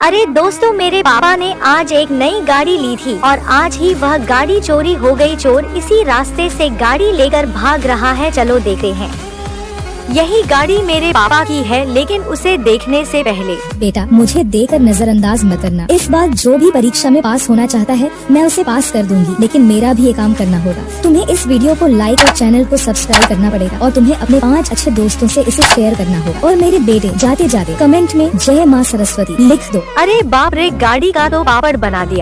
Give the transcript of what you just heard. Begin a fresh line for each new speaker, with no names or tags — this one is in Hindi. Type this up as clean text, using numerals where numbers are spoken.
अरे दोस्तों, मेरे पापा ने आज एक नई गाड़ी ली थी और आज ही वह गाड़ी चोरी हो गई। चोर इसी रास्ते से गाड़ी लेकर भाग रहा है। चलो देखते हैं। यही गाड़ी मेरे पापा की है, लेकिन उसे देखने से पहले
बेटा, मुझे देकर नजरअंदाज मत करना। इस बार जो भी परीक्षा में पास होना चाहता है मैं उसे पास कर दूंगी, लेकिन मेरा भी एक काम करना होगा। तुम्हें इस वीडियो को लाइक और चैनल को सब्सक्राइब करना पड़ेगा और तुम्हें अपने 5 अच्छे दोस्तों से इसे शेयर करना होगा। और मेरे बेटे, जाते जाते कमेंट में जय माँ सरस्वती लिख दो।
अरे बाप रे, गाड़ी का तो पापड़ बना दिया।